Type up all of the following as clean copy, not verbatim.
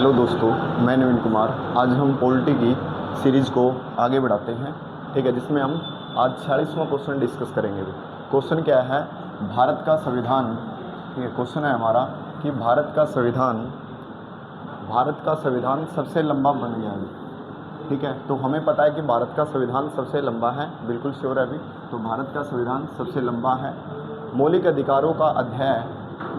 Hello दोस्तों, मैं नवीन कुमार। आज हम पॉलिटी की सीरीज़ को आगे बढ़ाते हैं, ठीक है, जिसमें हम आज 46वां क्वेश्चन डिस्कस करेंगे। क्वेश्चन क्या है? भारत का संविधान, ठीक है, क्वेश्चन है हमारा कि भारत का संविधान सबसे लंबा बन गया है, ठीक है। तो हमें पता है कि भारत का संविधान सबसे लंबा है, बिल्कुल श्योर है अभी। तो भारत का संविधान सबसे लंबा है। मौलिक अधिकारों का अध्याय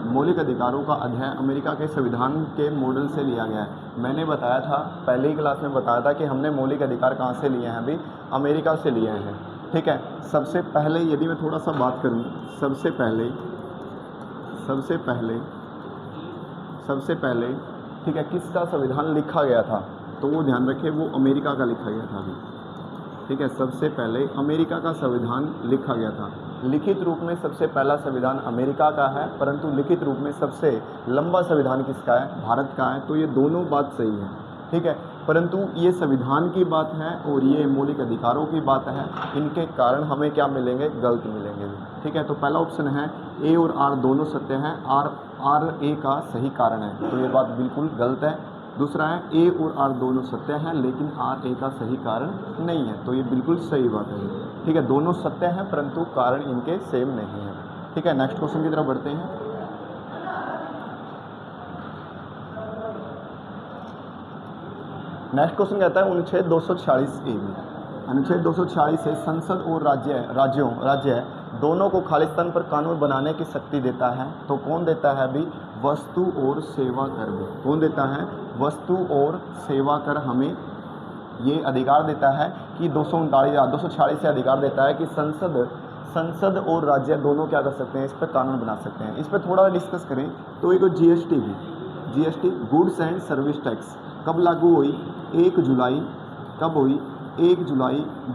अमेरिका के संविधान के मॉडल से लिया गया है। मैंने बताया था, पहले ही क्लास में बताया था कि हमने मौलिक अधिकार कहाँ से लिए हैं, अभी अमेरिका से लिए हैं, ठीक है। सबसे पहले यदि मैं थोड़ा सा बात करूँ, सबसे पहले ठीक है, किसका संविधान लिखा गया था, तो वो ध्यान रखें, वो अमेरिका का लिखा गया था अभी, ठीक है। सबसे पहले अमेरिका का संविधान लिखा गया था। लिखित रूप में सबसे पहला संविधान अमेरिका का है, परंतु लिखित रूप में सबसे लंबा संविधान किसका है? भारत का है। तो ये दोनों बात सही है, ठीक है। परंतु ये संविधान की बात है और ये मौलिक अधिकारों की बात है, इनके कारण हमें क्या मिलेंगे? गलत मिलेंगे, ठीक है। तो पहला ऑप्शन है ए और आर दोनों सत्य हैं, आर ए का सही कारण है, तो ये बात बिल्कुल गलत है। दूसरा है ए और आर दोनों सत्य हैं लेकिन आर ए का सही कारण नहीं है, तो ये बिल्कुल सही बात है, ठीक है। दोनों सत्य हैं परंतु कारण इनके सेम नहीं है, ठीक है। नेक्स्ट क्वेश्चन की तरफ बढ़ते हैं। नेक्स्ट क्वेश्चन कहता है अनुच्छेद 246 ए में। अनुच्छेद 246 से संसद और राज्य दोनों को खालिस्तान पर कानून बनाने की शक्ति देता है। तो कौन देता है? अभी वस्तु और सेवा कर भी कौन देता है? वस्तु और सेवा कर हमें ये अधिकार देता है कि 246 से अधिकार देता है कि संसद और राज्य दोनों क्या कर सकते हैं? इस पर कानून बना सकते हैं। इस पर थोड़ा डिस्कस करें तो एक GST goods and service tax कब लागू हुई? 1 जुलाई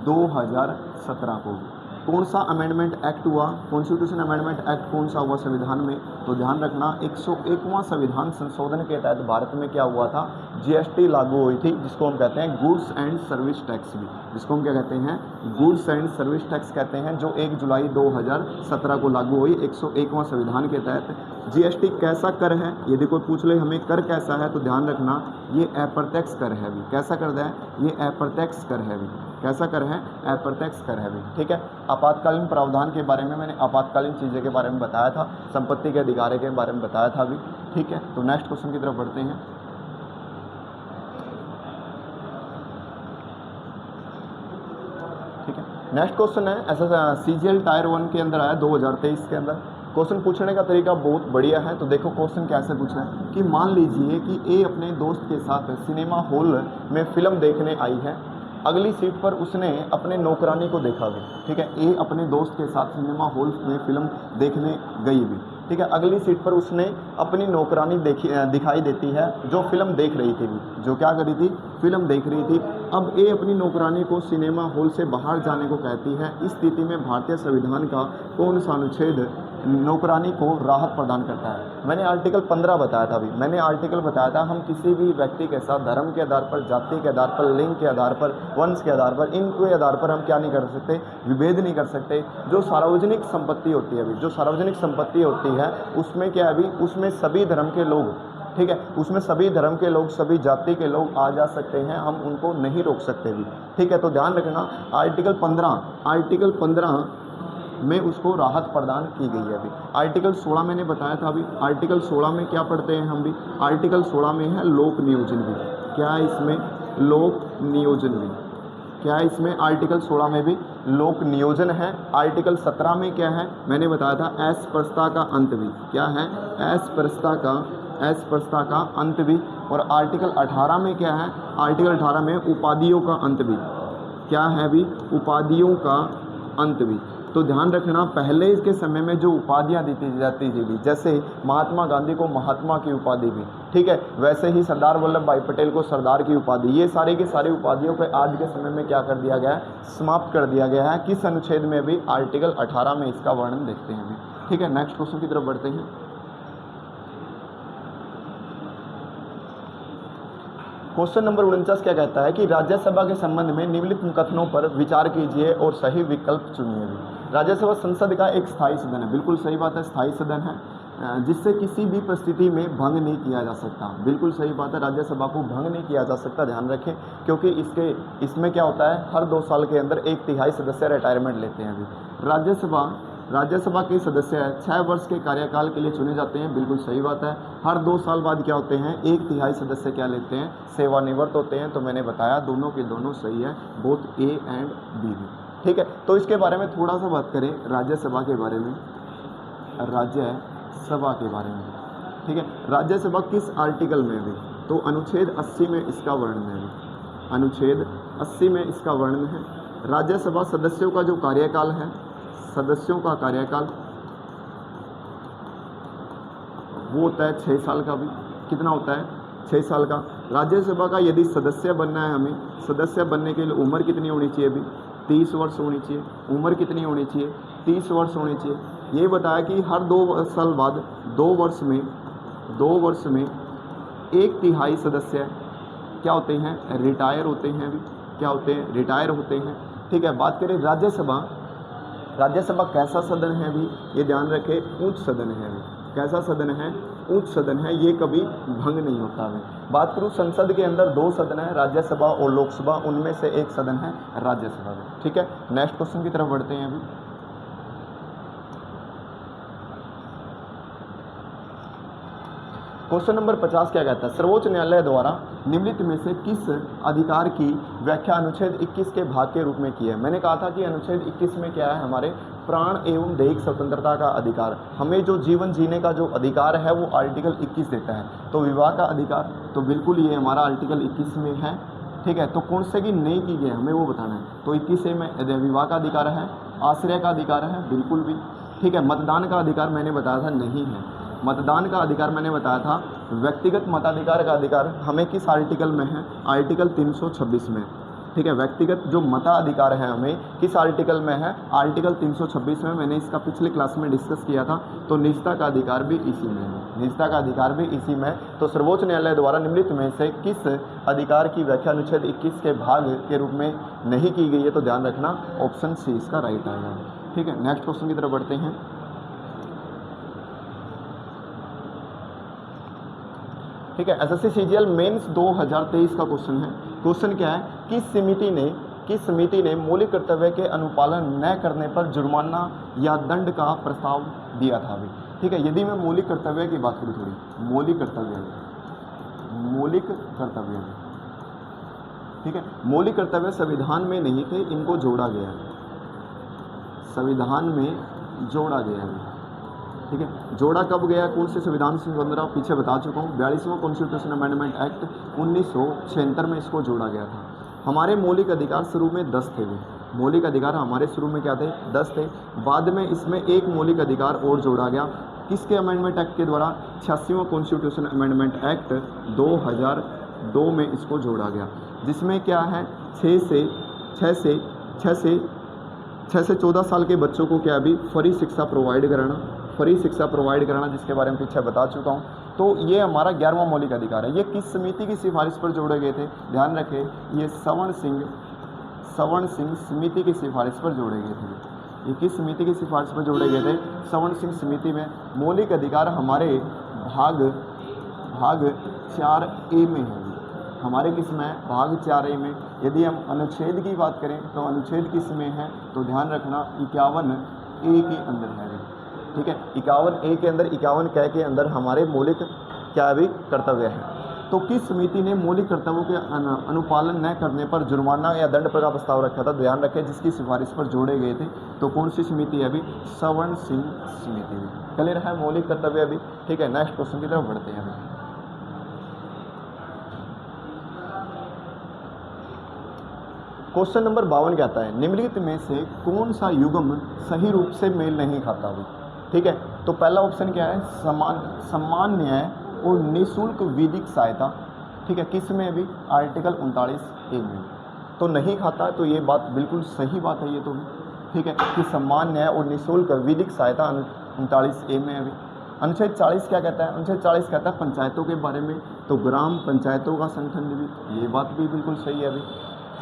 2017 को। कौन सा अमेंडमेंट एक्ट हुआ? कॉन्स्टिट्यूशन अमेंडमेंट एक्ट कौन सा हुआ संविधान में? तो ध्यान रखना 101वां संविधान संशोधन के तहत भारत में क्या हुआ था? जीएसटी लागू हुई थी, जिसको हम कहते हैं गुड्स एंड सर्विस टैक्स भी, जिसको हम क्या कहते हैं? गुड्स एंड सर्विस टैक्स कहते हैं, जो 1 जुलाई 2017 को लागू हुई 101वां संविधान के तहत। जीएसटी कैसा कर है? यदि कोई पूछ ले हमें कर कैसा है, तो ध्यान रखना ये अप्रत्यक्ष कर है भी। कैसा कर है? ये अप्रत्यक्ष कर है भी। कैसा कर है? अप्रत्यक्ष कर है भी, ठीक है। आपातकालीन प्रावधान के बारे में मैंने आपातकालीन चीज़ें के बारे में बताया था, संपत्ति के अधिकार के बारे में बताया था अभी, ठीक है। तो नेक्स्ट क्वेश्चन की तरफ बढ़ते हैं। ठीक है, नेक्स्ट क्वेश्चन है ऐसा सीजीएल टायर 1 के अंदर आया 2023 के अंदर। क्वेश्चन पूछने का तरीका बहुत बढ़िया है। तो देखो क्वेश्चन कैसे पूछा है कि मान लीजिए कि ए अपने दोस्त के साथ सिनेमा हॉल में फिल्म देखने आई है। अगली सीट पर उसने अपने नौकरानी को देखा भी, ठीक है। ए अपने दोस्त के साथ सिनेमा हॉल में फिल्म देखने गई भी, ठीक है। अगली सीट पर उसने अपनी नौकरानी दिखाई देती है, जो फिल्म देख रही थी भी, जो क्या कर रही थी? फिल्म देख रही थी। अब ए अपनी नौकरानी को सिनेमा हॉल से बाहर जाने को कहती है। इस स्थिति में भारतीय संविधान का कौन सा अनुच्छेद नौकरानी को राहत प्रदान करता है? मैंने आर्टिकल 15 बताया था अभी। मैंने आर्टिकल बताया था हम किसी भी व्यक्ति के साथ धर्म के आधार पर, जाति के आधार पर, लिंग के आधार पर, वंश के आधार पर, इनके आधार पर हम क्या नहीं कर सकते? विभेद नहीं कर सकते। जो सार्वजनिक संपत्ति होती है, अभी जो सार्वजनिक संपत्ति होती है उसमें क्या है? अभी उसमें सभी धर्म के लोग, ठीक है, उसमें सभी धर्म के लोग, सभी जाति के लोग आ जा सकते हैं, हम उनको नहीं रोक सकते भी, ठीक है। तो ध्यान रखना आर्टिकल 15 में उसको राहत प्रदान की गई है। अभी आर्टिकल 16 मैंने बताया था। अभी आर्टिकल 16 में क्या पढ़ते हैं हम भी? आर्टिकल 16 में है लोक नियोजन भी। क्या है इसमें? लोक नियोजन भी। क्या है इसमें? आर्टिकल 16 में भी लोक नियोजन है। आर्टिकल 17 में क्या है? मैंने बताया था अस्पृश्यता का अंत भी। क्या है? अस्पृश्यता का अंत भी। और आर्टिकल 18 में क्या है? आर्टिकल 18 में उपाधियों का अंत भी। क्या है भी? उपाधियों का अंत भी। तो ध्यान रखना पहले इसके समय में जो उपाधियाँ दी जाती थी, जैसे महात्मा गांधी को महात्मा की उपाधि भी, ठीक है, वैसे ही सरदार वल्लभ भाई पटेल को सरदार की उपाधि, ये सारी की सारी उपाधियों को आज के समय में क्या कर दिया गया है? समाप्त कर दिया गया है। किस अनुच्छेद में? भी आर्टिकल 18 में इसका वर्णन देखते हैं अभी, ठीक है। नेक्स्ट क्वेश्चन की तरफ बढ़ते हैं। क्वेश्चन नंबर 49 क्या कहता है कि राज्यसभा के संबंध में निम्नलिखित कथनों पर विचार कीजिए और सही विकल्प चुनिए भी। राज्यसभा संसद का एक स्थायी सदन है, बिल्कुल सही बात है, स्थायी सदन है। जिससे किसी भी परिस्थिति में भंग नहीं किया जा सकता। बिल्कुल सही बात है, राज्यसभा को भंग नहीं किया जा सकता, ध्यान रखें, क्योंकि इसमें क्या होता है, हर 2 साल के अंदर 1/3 सदस्य रिटायरमेंट लेते हैं। अभी राज्यसभा के सदस्य 6 वर्ष के कार्यकाल के लिए चुने जाते हैं। बिल्कुल सही बात है। हर 2 साल बाद क्या होते हैं, 1/3 सदस्य क्या लेते हैं, सेवानिवृत्त होते हैं। तो मैंने बताया दोनों के दोनों सही है, बोथ ए एंड बी भी। ठीक है, तो इसके बारे में थोड़ा सा बात करें, राज्यसभा के बारे में, राज्यसभा के बारे में। ठीक है, राज्यसभा किस आर्टिकल में भी, तो अनुच्छेद 80 में इसका वर्णन है। अनुच्छेद 80 में इसका वर्णन है। राज्यसभा सदस्यों का जो कार्यकाल है, सदस्यों का कार्यकाल वो होता है 6 साल का। भी कितना होता है, 6 साल का। राज्यसभा का यदि सदस्य बनना है, हमें सदस्य बनने के लिए उम्र कितनी होनी चाहिए, अभी 30 वर्ष होनी चाहिए। उम्र कितनी होनी चाहिए, 30 वर्ष होनी चाहिए। ये बताया कि हर 2 साल बाद 2 वर्ष में 1/3 सदस्य क्या होते हैं, रिटायर होते हैं। अभी क्या होते हैं, रिटायर होते हैं। ठीक है, बात करें राज्यसभा कैसा सदन है, भी ये ध्यान रखें, उच्च सदन है। अभी कैसा सदन है, उच्च सदन है, ये कभी भंग नहीं होता। अभी बात करूँ, संसद के अंदर 2 सदन है, राज्यसभा और लोकसभा, उनमें से एक सदन है राज्यसभा में। ठीक है, नेक्स्ट क्वेश्चन की तरफ बढ़ते हैं। अभी क्वेश्चन नंबर 50 क्या कहता है, सर्वोच्च न्यायालय द्वारा निम्नलिखित में से किस अधिकार की व्याख्या अनुच्छेद 21 के भाग के रूप में की है। मैंने कहा था कि अनुच्छेद 21 में क्या है, हमारे प्राण एवं दैहिक स्वतंत्रता का अधिकार, हमें जो जीवन जीने का जो अधिकार है वो आर्टिकल 21 देता है। तो विवाह का अधिकार, तो बिल्कुल ये हमारा आर्टिकल 21 में है। ठीक है, तो कौन से की नहीं की गई हमें वो बताना है। तो 21 में विवाह का अधिकार है, आश्रय का अधिकार है, बिल्कुल भी। ठीक है, मतदान का अधिकार मैंने बताया था नहीं है। मतदान का अधिकार मैंने बताया था, व्यक्तिगत मताधिकार का अधिकार हमें किस आर्टिकल में है, आर्टिकल 326 में। ठीक है, व्यक्तिगत जो मताधिकार है हमें किस आर्टिकल में है, आर्टिकल 326 में। मैंने इसका पिछले क्लास में डिस्कस किया था। तो निजता का अधिकार भी इसी में है, निजता का अधिकार भी इसी में। तो सर्वोच्च न्यायालय द्वारा निम्नलिखित में से किस अधिकार की व्याख्या अनुच्छेद 21 के भाग के रूप में नहीं की गई है, तो ध्यान रखना ऑप्शन सी इसका राइट आएगा। ठीक है, नेक्स्ट क्वेश्चन की तरफ बढ़ते हैं। ठीक है, एसएससी सीजीएल मेंस 2023 का क्वेश्चन है। क्वेश्चन क्या है, किस समिति ने मौलिक कर्तव्य के अनुपालन न करने पर जुर्माना या दंड का प्रस्ताव दिया था। अभी ठीक है, यदि मैं मौलिक कर्तव्य की बात करूँ, थोड़ी मौलिक कर्तव्य, ठीक है, मौलिक कर्तव्य संविधान में नहीं थे, इनको जोड़ा गया है, संविधान में जोड़ा गया है। ठीक है, जोड़ा कब गया, कौन से संविधान से 15 पीछे बता चुका हूँ, 42वां कॉन्स्टिट्यूशन अमेंडमेंट एक्ट 1976 में इसको जोड़ा गया था। हमारे मौलिक अधिकार शुरू में 10 थे। मौलिक अधिकार हमारे शुरू में क्या थे, 10 थे। बाद में इसमें एक मौलिक अधिकार और जोड़ा गया, किसके अमेंडमेंट एक्ट के द्वारा, 86वां कॉन्स्टिट्यूशन अमेंडमेंट एक्ट 2002 में इसको जोड़ा गया, जिसमें क्या है, 6 से 14 साल के बच्चों को क्या भी फ्री शिक्षा प्रोवाइड कराना, जिसके बारे में पीछे बता चुका हूँ। तो ये हमारा 11वां मौलिक अधिकार है। ये किस समिति की सिफारिश पर जोड़े गए थे, ध्यान रखें, ये सवर्ण सिंह समिति की सिफारिश पर जोड़े गए थे। ये किस समिति की सिफारिश पर जोड़े गए थे, सवर्ण सिंह समिति में। मौलिक अधिकार हमारे भाग 4A में है, हमारे किस में, भाग 4A में। यदि हम अनुच्छेद की बात करें तो अनुच्छेद किस में है, तो ध्यान रखना 51A के अंदर है। ठीक है, 51A के अंदर, 51 के अंदर हमारे मौलिक क्या भी कर्तव्य है। तो किस समिति ने मौलिक कर्तव्यों के अनुपालन न करने पर जुर्माना या दंड का प्रस्ताव रखा था, ध्यान रखें, जिसकी सिफारिश पर जोड़े गए थे। तो कौन सी समिति है, अभी सवर्ण सिंह समिति भी। क्लियर है मौलिक कर्तव्य अभी। ठीक है, नेक्स्ट क्वेश्चन की तरफ बढ़ते हैं। अभी क्वेश्चन नंबर 52 कहता है, निम्नलिखित में से कौन सा युग्म सही रूप से मेल नहीं खाता। अभी ठीक है, तो पहला ऑप्शन क्या है, सम्मान न्याय और निःशुल्क विधिक सहायता। ठीक है, किस में, अभी आर्टिकल 39A में। तो नहीं खाता, तो ये बात बिल्कुल सही बात है ये तो। ठीक है, कि सम्मान न्याय और निःशुल्क विधिक सहायता 39A में। अभी अनुच्छेद 40 क्या कहता है, अनुच्छेद 40 कहता है पंचायतों के बारे में, तो ग्राम पंचायतों का संगठन भी, ये बात भी बिल्कुल सही है। अभी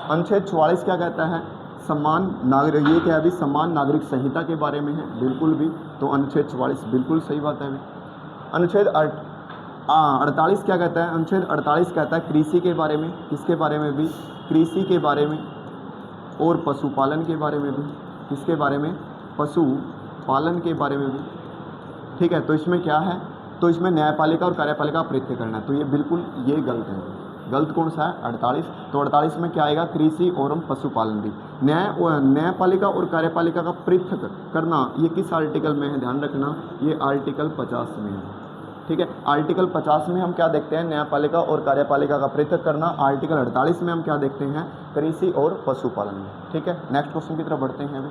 अनुच्छेद 44 क्या कहता है, समान नागरिक, ये क्या है अभी, समान नागरिक संहिता के बारे में है, बिल्कुल भी। तो अनुच्छेद 44 बिल्कुल सही बात है। अभी अनुच्छेद 48 क्या कहता है? अनुच्छेद 48 कहता है कृषि के बारे में, किसके बारे में भी? कृषि के बारे में और पशुपालन के बारे में भी। किसके बारे में? पशुपालन के बारे में भी। ठीक है, तो इसमें क्या है? तो इसमें न्यायपालिका और कार्यपालिका पृथक करना है, तो ये बिल्कुल ये गलत है। गलत कौन सा है? 48। तो 48 में क्या आएगा? कृषि और पशुपालन भी। न्यायपालिका और कार्यपालिका का पृथक करना, ये किस आर्टिकल में है? ध्यान रखना, ये आर्टिकल 50 में है। ठीक है, आर्टिकल 50 में हम क्या देखते हैं? न्यायपालिका और कार्यपालिका का पृथक करना। आर्टिकल 48 में हम क्या देखते हैं? कृषि और पशुपालन में। ठीक है, नेक्स्ट क्वेश्चन की तरफ बढ़ते हैं अभी।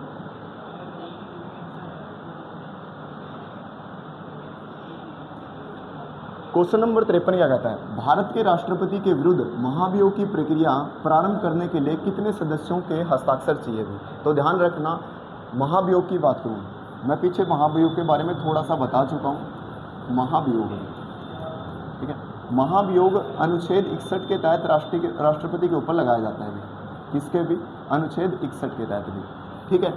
क्वेश्चन नंबर 53 क्या कहता है? भारत के राष्ट्रपति के विरुद्ध महाभियोग की प्रक्रिया प्रारंभ करने के लिए कितने सदस्यों के हस्ताक्षर चाहिए भी? तो ध्यान रखना, महाभियोग की बात करूँ, मैं पीछे महाभियोग के बारे में थोड़ा सा बता चुका हूँ। महाभियोग, ठीक है, महाभियोग अनुच्छेद 61 के तहत राष्ट्रपति के ऊपर लगाया जाता है। किसके भी? अनुच्छेद 61 के तहत भी। ठीक है,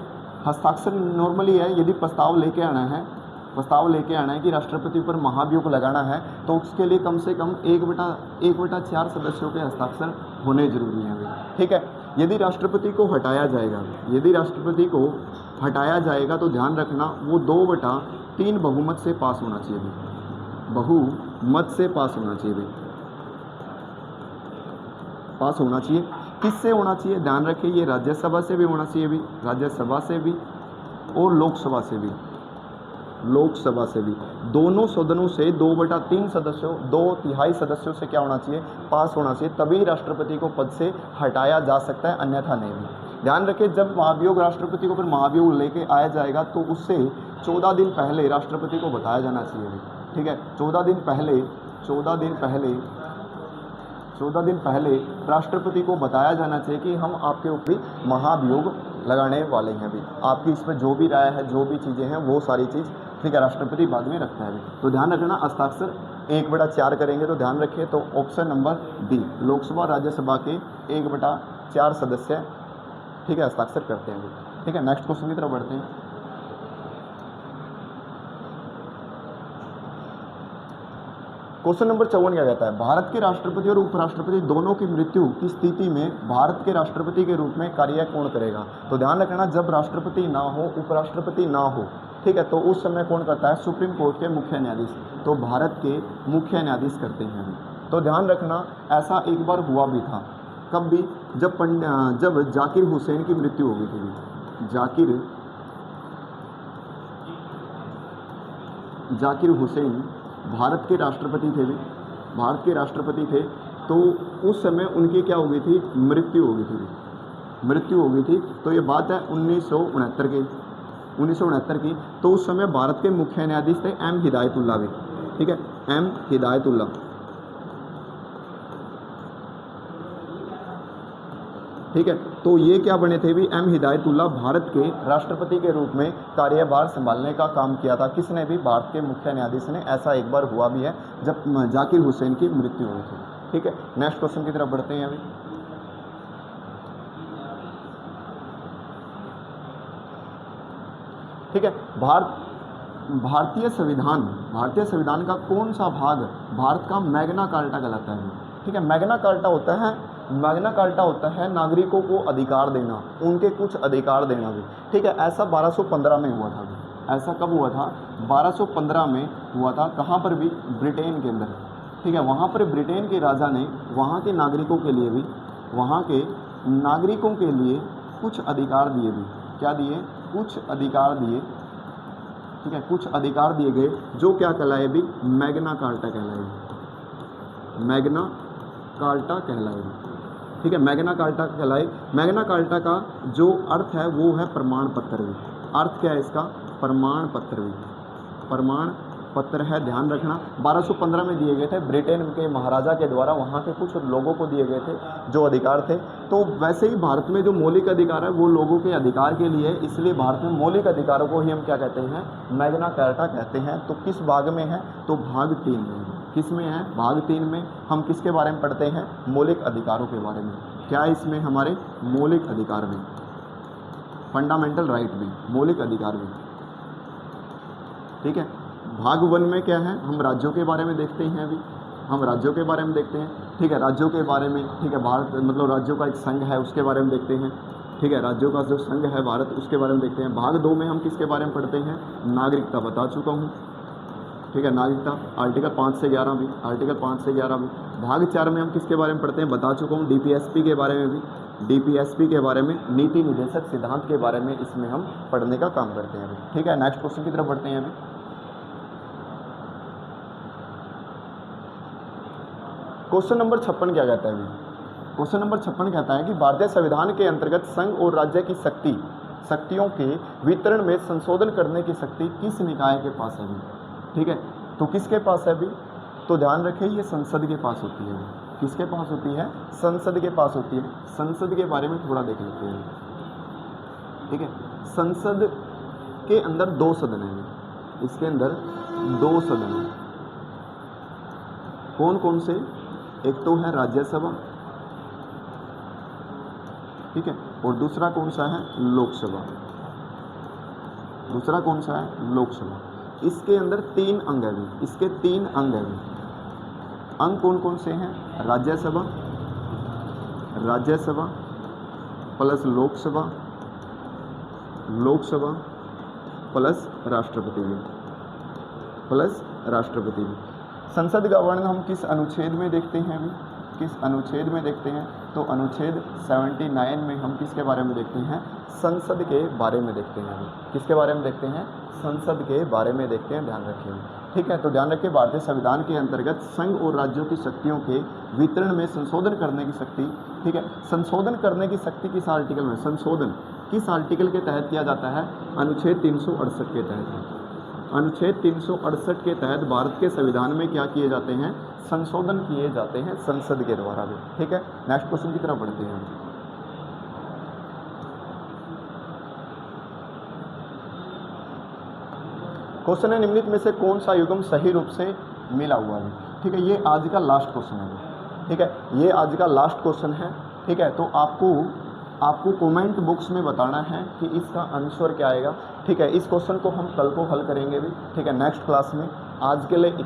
हस्ताक्षर नॉर्मली है, यदि प्रस्ताव लेके आना है कि राष्ट्रपति पर महाभियोग लगाना है, तो उसके लिए कम से कम 1/4 सदस्यों के हस्ताक्षर होने जरूरी हैं। ठीक है, यदि राष्ट्रपति को हटाया जाएगा तो ध्यान रखना वो 2/3 बहुमत से पास होना चाहिए भी। बहुमत से पास होना चाहिए। किससे होना चाहिए? ध्यान रखिए, ये राज्यसभा से भी होना चाहिए भी, राज्यसभा से भी और लोकसभा से भी। दोनों सदनों से 2/3 सदस्यों, 2/3 सदस्यों से क्या होना चाहिए? पास होना चाहिए, तभी राष्ट्रपति को पद से हटाया जा सकता है, अन्यथा नहीं भी। ध्यान रखिए, जब महाभियोग राष्ट्रपति को फिर महाभियोग लेके आया जाएगा तो उससे 14 दिन पहले राष्ट्रपति को बताया जाना चाहिए भी। ठीक है, 14 दिन पहले राष्ट्रपति को बताया जाना चाहिए कि हम आपके ऊपर महाभियोग लगाने वाले हैं भी। आपकी इस पर जो भी राय है, जो भी चीज़ें हैं, वो सारी चीज़, ठीक है, राष्ट्रपति बाद में रखता है भी। तो ध्यान रखना, हस्ताक्षर 1/4 करेंगे, तो ध्यान रखिए, तो option number D, Lok Sabha Rajya Sabha के 1/4 सदस्य, ठीक है, हस्ताक्षर करते हैं। ठीक है, नेक्स्ट क्वेश्चन की तरफ बढ़ते हैं। क्वेश्चन नंबर 54 क्या कहता है? भारत के राष्ट्रपति और उपराष्ट्रपति दोनों की मृत्यु की स्थिति में भारत के राष्ट्रपति के रूप में कार्य कौन करेगा? तो ध्यान रखना, जब राष्ट्रपति ना हो, उपराष्ट्रपति ना हो, ठीक है, तो उस समय कौन करता है? सुप्रीम कोर्ट के मुख्य न्यायाधीश, तो भारत के मुख्य न्यायाधीश करते हैं। तो ध्यान रखना, ऐसा एक बार हुआ भी था, कब भी? जब जाकिर हुसैन की मृत्यु हो गई थी। जाकिर हुसैन भारत के राष्ट्रपति थे, तो उस समय उनकी क्या हो गई थी? मृत्यु हो गई थी। तो ये बात है 1969 की। तो उस समय भारत के मुख्य न्यायाधीश थे एम हिदायतुल्ला भी। ठीक है, एम हिदायतुल्ला। ठीक है, तो ये क्या बने थे भी? एम हिदायतुल्ला भारत के राष्ट्रपति के रूप में कार्यभार संभालने का काम किया था। किसने भी? भारत के मुख्य न्यायाधीश ने। ऐसा एक बार हुआ भी है जब जाकिर हुसैन की मृत्यु हुई थी। ठीक है, नेक्स्ट क्वेश्चन की तरफ बढ़ते हैं अभी। ठीक है, भारतीय संविधान का कौन सा भाग भारत का मैग्ना कार्टा कहलाता है? ठीक है, मैग्ना कार्टा होता है नागरिकों को अधिकार देना, उनके कुछ अधिकार देना भी। ठीक है, ऐसा 1215 में हुआ था। ऐसा कब हुआ था? 1215 में हुआ था। कहाँ पर भी? ब्रिटेन के अंदर। ठीक है, वहाँ पर ब्रिटेन के राजा ने वहाँ के नागरिकों के लिए कुछ अधिकार दिए भी। क्या दिए? कुछ अधिकार दिए। ठीक है, कुछ अधिकार दिए गए जो क्या कहलाए भी? मैग्ना कार्टा कहलाए। ठीक है, मैग्ना कार्टा कहलाए। मैग्ना कार्टा का जो अर्थ है वो है प्रमाण पत्र भी। अर्थ क्या है इसका? प्रमाण पत्र है। ध्यान रखना, 1215 में दिए गए थे ब्रिटेन के महाराजा के द्वारा, वहाँ के कुछ लोगों को दिए गए थे जो अधिकार थे। तो वैसे ही भारत में जो मौलिक अधिकार है वो लोगों के अधिकार के लिए, इसलिए भारत में मौलिक अधिकारों को ही हम क्या कहते हैं? मैग्ना कार्टा कहते हैं। तो किस भाग में है? तो भाग 3 में। किस में है? भाग 3 में। हम किसके बारे में पढ़ते हैं? मौलिक अधिकारों के बारे में। क्या इसमें हमारे मौलिक अधिकार भी, फंडामेंटल राइट भी, मौलिक अधिकार भी। ठीक है, भाग 1 में क्या है, हम राज्यों के बारे में देखते हैं अभी, हम राज्यों के बारे में देखते हैं, ठीक है, राज्यों के बारे में, ठीक है, भारत मतलब राज्यों का एक संघ है उसके बारे में देखते हैं, ठीक है, राज्यों का जो संघ है भारत उसके बारे में देखते हैं। भाग 2 में हम किसके बारे में पढ़ते हैं, नागरिकता बता चुका हूँ, ठीक है, नागरिकता आर्टिकल 5 से 11 भी, आर्टिकल 5 से 11 भी। भाग 4 में हम किसके बारे में पढ़ते हैं, बता चुका हूँ, डीपीएसपी के बारे में भी, डीपीएसपी के बारे में, नीति निदेशक सिद्धांत के बारे में इसमें हम पढ़ने का काम करते हैं अभी, ठीक है। नेक्स्ट क्वेश्चन की तरफ बढ़ते हैं अभी। क्वेश्चन नंबर 56 क्या कहता है अभी, क्वेश्चन नंबर 56 कहता है कि भारतीय संविधान के अंतर्गत संघ और राज्य की शक्तियों के वितरण में संशोधन करने की शक्ति किस निकाय के पास है अभी, ठीक है, तो किसके पास है अभी, तो ध्यान रखें ये संसद के पास होती है, किसके पास होती है, संसद के पास होती है। संसद के बारे में थोड़ा देख लेते हैं, ठीक है। संसद के अंदर 2 सदन हैं, इसके अंदर 2 सदन हैं, कौन कौन से, एक तो है राज्यसभा, ठीक है, और दूसरा कौन सा है, लोकसभा, दूसरा कौन सा है, लोकसभा। इसके अंदर 3 अंग हैं, इसके 3 अंग हैं। अंग कौन कौन से हैं, राज्यसभा, राज्यसभा प्लस लोकसभा, लोकसभा प्लस राष्ट्रपति भी, प्लस राष्ट्रपति भी। संसद का वर्णन हम किस अनुच्छेद में देखते हैं अभी, किस अनुच्छेद में देखते हैं, तो अनुच्छेद 79 में हम किसके बारे में देखते हैं, संसद के बारे में देखते हैं अभी, किसके बारे में देखते हैं, संसद के बारे में देखते हैं, ध्यान रखिए, ठीक है। तो ध्यान रखिए भारतीय संविधान के अंतर्गत संघ और राज्यों की शक्तियों के वितरण में संशोधन करने की शक्ति, ठीक है, संशोधन करने की शक्ति किस आर्टिकल में, संशोधन किस आर्टिकल के तहत किया जाता है, अनुच्छेद 368 के तहत। अनुच्छेद 368 के तहत भारत के संविधान में क्या किए जाते हैं, संशोधन किए जाते हैं संसद के द्वारा भी, ठीक है। नेक्स्ट क्वेश्चन की तरफ बढ़ते हैं। क्वेश्चन है निम्नलिखित में से कौन सा युग्म सही रूप से मिला हुआ है, ठीक है, ये आज का लास्ट क्वेश्चन है, ठीक है, ये आज का लास्ट क्वेश्चन है, ठीक है। तो आपको कमेंट बॉक्स में बताना है कि इसका आंसर क्या आएगा, ठीक है। इस क्वेश्चन को हम कल को हल करेंगे भी, ठीक है, नेक्स्ट क्लास में। आज के लिए इतना।